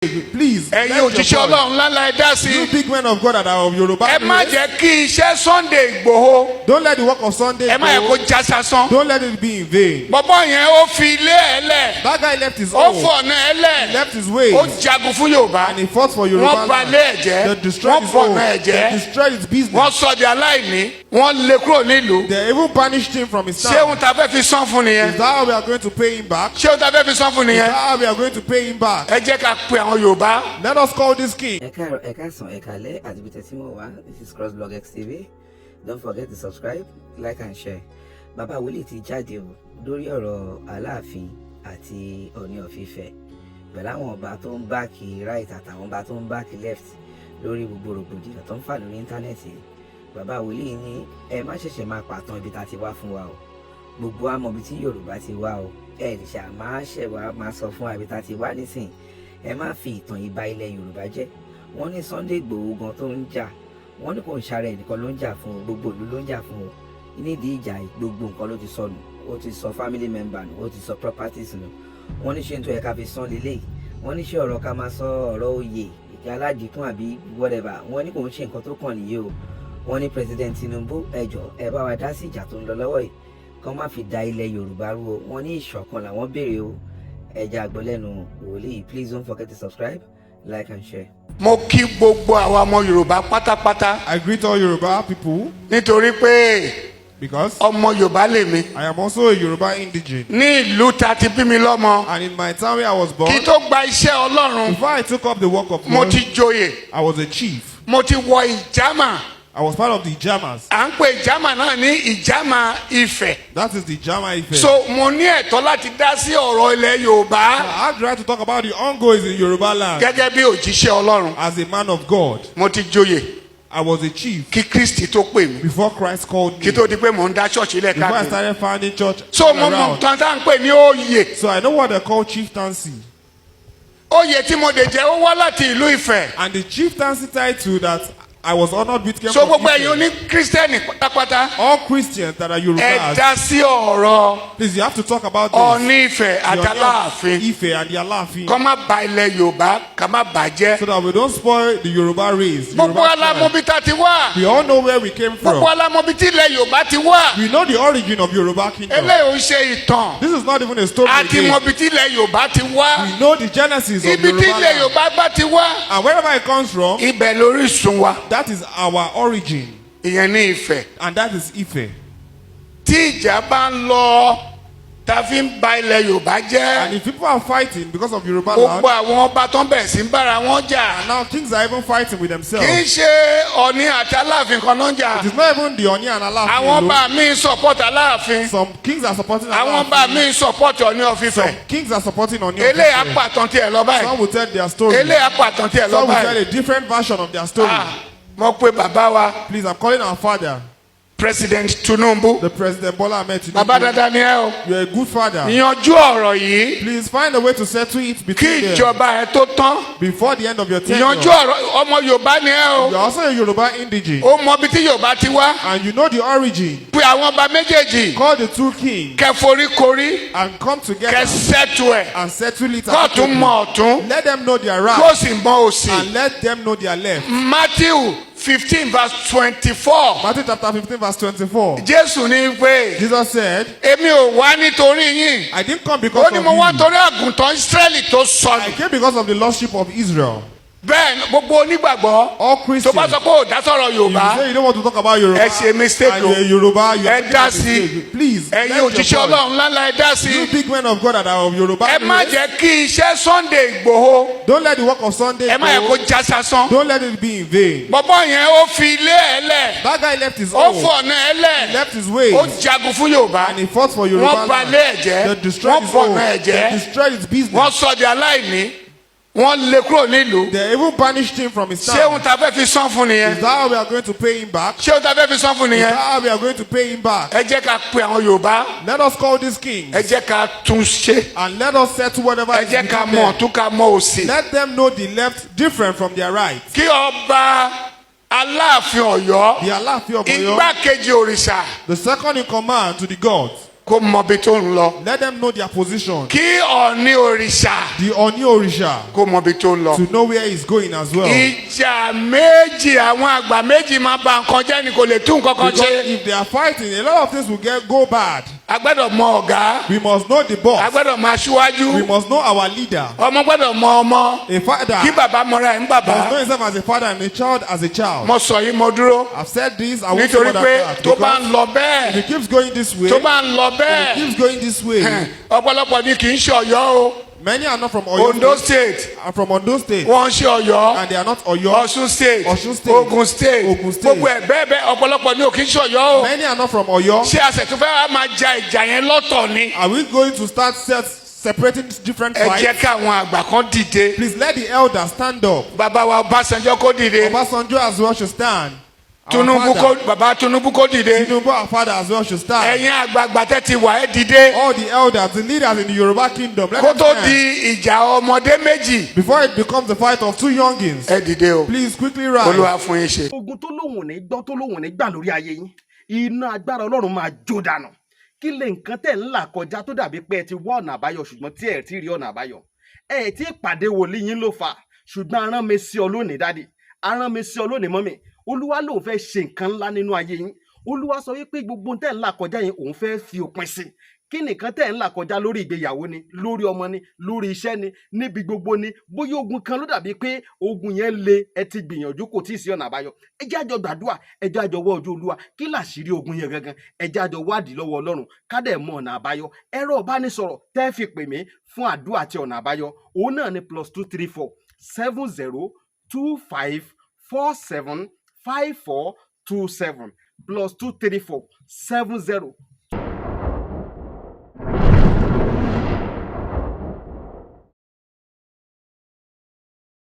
Please, ẹ̀yin òjíṣẹ́ Ọlọ́run ńláńlá ẹ dá sí. You big men of God that are of Yoruba Ẹ má Nation. jẹ́ kí iṣẹ́ Sunday Igboho. Don't let the work of Sunday Ẹ má yẹ kó já sásán. Don't let it be in vain. Bọ̀bọ́ yẹn ó fi ilé ẹ̀ lẹ̀. That guy left his Ó home. fọ̀nà ẹ̀ He lẹ̀. left his way. Ó jagun fún Yorùbá. And he fought for Wọ́n Yorubaland. balẹ̀ ẹ̀ jẹ́. They destroyed Wọ́n his home. fọ̀nà ẹ̀ They jẹ́. destroyed his business. Wọ́n sọ di aláìní. Wọ́n lé kúrò nílùú. They even punished him from his Ṣé town. ohun tá a fẹ́ fi san fún nìyẹn? Is that how we are going to pay him back? Ṣé ohun tá a fẹ́ fi san fún Is nìyẹn? that how we are going to pay him back? Ẹ jẹ́ ká pe àwọn Yorùbá. Let us call this king. This is CrossblogxTV. Don't forget to subscribe, like and share. Bàbá wòlíì ti jáde o lórí ọ̀rọ̀ Alaafin àti Ooni of Ife. Pẹ̀lú àwọn ọba tó ń báàkì right àtàwọn ọba tó ń báàkì left lórí gbogbo rògbòdìyàn tó ń fà lórí íńtánẹ́ẹ̀tì. Bàbá wòlíì ní ẹ má ṣẹ̀ṣẹ̀ máa pàtàn ibi tá ti wá fún wa o. Gbogbo àmọ́ ibi tí Yorùbá ti wá o. Ẹ lè ṣà máa ṣẹ̀wá máa sọ fún wa ibi tá ti wá nísìn. Ẹ má fi ìtàn ìbá ilẹ̀ Yorùbá jẹ́. Wọ́n ní Sunday Igboho gan tó ń jà. Wọ́n ní kò ń ṣara ẹnìkan ló ń jà fún o, gbogbo ìlú ló ń jà fún o. Nídìí ìjà gbogbo nǹkan ló ti sọnù, ó ti sọ family member nù, ó ti sọ properties nù. Wọ́n ní ṣe ń tó yẹ ká fi san lélẹ̀. Wọ́n ní ṣe ọ̀rọ̀ ká máa sọ ọ̀rọ̀ oyè ìkẹ́ aládìkún àbí whatever. Wọ́n ní kò ń ṣe nǹkan tó kàn nìyí o. Wọ́n ní President Tinubu ẹjọ́ ẹ bá wa dá sí ìjà tó ń lọ lọ́wọ́ yìí kán má fi da ilẹ̀ Yorùbá rú o. Wọ́n ní ìṣọ̀kan làwọn béèrè o. Ẹja àgbọ̀lẹ́nu wòlíì. Please don't forget to subscribe, like and share. Mo kí gbogbo àwa ọmọ Yorùbá pátápátá. I greet all Yoruba people Nítorí pé because ọmọ Yorùbá lèmi. I am also a Yoruba indigene. Ní ìlú tá ti bí mi lọ́mọ. And in my town where I was born, Kí tó gba iṣẹ́ Ọlọ́run, before I took up the work of mo God, ti joyè. I was a chief. Mo ti wọ ìjàmà. I was part of the Jamas. À ń pè ìjàmà náà ní ìjàmà Ifẹ̀. That is the Jama Ife. So mo ní ẹ̀tọ́ láti dá sí ọ̀rọ̀ ilẹ̀ Yorùbá. I have the right to talk about the ongoings in Yorubaland. Gẹ́gẹ́ bí òjíṣẹ́ Ọlọ́run. As a man of God, Mo ti joyè. I was a chief Kí Kristi tó pè mí. before Christ called me. Kí tó di pé mò ń dá ṣọ́ọ̀ṣì lẹ̀ Before I káàkiri. started founding church So mo mọ around. nǹkan tá à ń pè ní oyè. So I know what they call chieftaincy. Oyè tí mo dè jẹ́ ó wá láti ìlú Ifẹ̀. And the chieftaincy title that I was honored with came So from gbogbo ẹ̀yin Ife. oní Kírísítẹ́nì pátápátá. All Christians that are Ẹ Yorubas, dá sí ọ̀rọ̀ please, you have to talk about this. Ooni Ife The àti Ooni Alaafin. of Ife and the Alaafin. Kọ́ má ba ilẹ̀ Yorùbá ká má bàjẹ́. So that we don't spoil the Yoruba race. Gbogbo Yoruba alámọ̀ tribe. bí tá ti wá. We all know where we came Gbogbo from. alámọ̀ bí tí ilẹ̀ Yorùbá ti wá. We know the origin of Yoruba kingdom. Eléyìí ò ń ṣe ìtàn. This is not even a story Àti again. mọ̀ bí tí ilẹ̀ Yorùbá ti wá. We know the genesis of Ibi tí ilẹ̀ Yoruba. Yorùbá bá ti wá. And wherever it comes from, Ibẹ̀ lórísun wa. that is our origin. Ìyẹn ní Ifẹ̀. And that is Ife. Tí ìjà bá ń lọ tá fi ń ba ilẹ̀ Yorùbá And jẹ́. if people are fighting because of Yoruba Gbogbo land, àwọn ọba tó ń bẹ̀rẹ̀ sí ń bára wọn jà. now kings are even fighting with Kì í themselves. ṣe Ọọ̀ni àti Aláàfin kan ló ń jà. It is not even the Ooni and Àwọn Alaafin. ọba mi support Aláàfin. Some kings are supporting Àwọn ọba Alaafin. mi support Ooni of Ife. Some kings are supporting Ooni of Eléyà Ife. pàtàn tiẹ̀ lọ báyìí. Some will tell their story. Eléyà pàtàn tiẹ̀ lọ Some will tell báyìí. a different version of their story. Mo pe bàbá wa Please, I'm calling our father, President Tinubu. the President Bola Ahmed Bàbá Tinubu. dáadáa ni ẹ o. You're a good father. Yanjú ọ̀rọ̀ yìí Please find a way to settle it kí between them ìjọba ẹ tó tán. before the end of your tenure. Yanjú ọ̀rọ̀ ọmọ Yorùbá ni ẹ o. You're also a Yoruba indigene. Ó mọ ibi tí Yorùbá ti wá. And you know the origin. Pe àwọn ọba méjèèjì. Call the two kings Kẹ forí korí. and come Kẹ together sẹ́tù ẹ̀. and settle it. Kọ́ọ̀tún mọ ọ̀tún. Let them know their Kó right sì mọ òsì. and let them know their left. Matthew 15 verse 24. Matthew chapter 15 verse 24. Jésù ní pé Jesus said, èmi ò wá nítorí yín. I didn't come Ó because ní of mo wá you. torí àgùntàn Ísírẹ́lì tó I sọnù. came because of the lordship of Israel. Bẹ́ẹ̀ ni gbogbo onígbàgbọ́ All tó Christians. bá sọ pé ò dá sọ̀rọ̀ If you Yorùbá. say you don't want to talk about Yoruba, Ẹ ṣe mistake and o. you're a Yoruba, you're Ẹ making dá a sí. mistake. Please, Ẹ̀yin let your òjíṣẹ́ voice. Ọlọ́run ńláńlá ẹ dá sí. You big men of God that are of Yoruba Ẹ má race, jẹ́ kí iṣẹ́ Sunday Igboho. don't let the work of Sunday Ẹ má yẹ go. kó já sásán. Don't let it be in vain. Bọ̀bọ́ yẹn ó fi ilé ẹ̀ lẹ̀. That guy left his Ó home. fọ̀nà ẹ̀ He lẹ̀. left his way. Ó jagun fún Yorùbá. And he fought for Wọ́n Yorubaland. balẹ̀ ẹ̀ jẹ́. They destroyed Wọ́n his home. fọ̀nà ẹ̀ They jẹ́. destroyed his business. Wọ́n sọ di aláìní. Wọ́n lé kúrò nílùú. They even punished him from his Ṣé town. ohun tá a fẹ́ fi san fún Is nìyẹn? that how we are going to pay him back? Ṣé ohun tá a fẹ́ fi san fún Is that nìyẹn? how we are going to pay him back? Ẹ jẹ́ ká pe àwọn Yorùbá. Let us call this king Ẹ jẹ́ ká tún ṣe. and let us settle whatever Ẹ is jẹ́ ká between mọ̀ them. ọ̀tún ká mọ̀ òsì. Let them know the left different from their right. Kí ọba Alaafin Oyo, The Alaafin of Oyo, igbákejì òrìṣà, the second in command to the gods, kó mọ bí tó ń lọ. Let them know their position. Kí Ọ̀ọ̀ni òrìṣà. The Ooni Orisha. Kó mọ bí tó ń lọ. To know where he's going as well. Ìjà méjì àwọn àgbà méjì máa bà nǹkan jẹ́ ni kò lè tún nǹkan kan Because ṣe. if they are fighting, a lot of things will go bad. A gbọ́dọ̀ mọ ọ̀gá. We must know the boss. A gbọ́dọ̀ mọ aṣíwájú. We must know our leader. Ọmọ gbọ́dọ̀ mọ ọmọ. A father Kí bàbá mọra ẹ̀ ń bàbá. must know himself as a father and a child as a child. Mo sọ yìí mo dúró. I've said this, I won't say Nítorí more pé than that. tó bá ń Because lọ if bẹ́ẹ̀. it keeps going this way, Tó bá ń lọ if it bẹ́ẹ̀. keeps going this way, Ọ̀pọ̀lọpọ̀ ni kì í ṣe Ọ̀yọ́ o. many are not from Oyo Ondo State. State. Are from Ondo State. Wọ́n ń ṣe Ọ̀yọ́. And they are not Oyo. Ọ̀ṣun State. Ọ̀ṣun State. Ogun State. Ogun State. Gbogbo ẹ̀ bẹ́ẹ̀ bẹ́ẹ̀ ọ̀pọ̀lọpọ̀ ni ò kì í ṣe Ọ̀yọ́ o. Many are not from Oyo. Ṣé àṣetúfẹ́ wa máa ja ìjà yẹn lọ́tọ̀ ni? Are we going to start separating different Ẹ jẹ́ fights? káwọn àgbà kan dìde. Please let the elders stand up. Bàbá wa Ọbásanjọ́ kó dìde. Obasanjo as well should stand. Bàbá Tinubu kó dìde. Tinubu, our father, as well should stand. Ẹ̀yin àgbààgbà tẹ́ ti wà ẹ́ dìde. All the elders, the leaders in the Yoruba kingdom, let Kó them tó stand. di ìjà ọmọdé méjì. Before it becomes the fight of two youngins, Ẹ dìde o. please quickly rise. Olúwa fún yín ṣe. Ogun tó lóhùn ní gbọ́ tó lóhùn ní gbà lórí ayé yín, iná agbára Ọlọ́run máa jó dànù. Kí lè nǹkan tẹ̀ ń là kọjá tó dàbí pé ẹ ti wá ọ̀nà àbáyọ ṣùgbọ́n tí ẹ ti rí ọ̀nà àbáyọ. Ẹ ti pàdé wòlíì yín ló fà, ṣùgbọ́n arán mi sí ọ lónìí dádì, arán mi sí ọ lónìí mọ́mì. Olúwa lòun fẹ́ ṣe nǹkan ńlá nínú ayé yín. Olúwa sọ wípé gbogbo tẹ̀ ń là kọjá yẹn òun fẹ́ fi òpin sí. Kí nìkan tẹ̀ ń là kọjá lórí ìgbéyàwó ni, lórí ọmọ ni, lórí iṣẹ́ ni, níbi gbogbo ni. Bóyá ogun kan ló dàbí pé ogun yẹn le, ẹ ti gbìyànjú kò tí ì sí ọ̀nà àbáyọ. Ẹ jẹ́ àjọ gbàdúrà, ẹ jẹ́ àjọ wá ojú Olúwa. Kí làṣírí ogun yẹn gangan? Ẹ jẹ́ àjọ wádìí lọ́wọ́ Ọlọ́run ká dẹ̀ mọ ọ̀nà àbáyọ. Ẹ̀rọ ìbánisọ̀rọ̀ tẹ́ fi pè mí fún àdúrà àti ọ̀nà àbáyọ. Òun náà ni +234 7025 47 5427 +234 70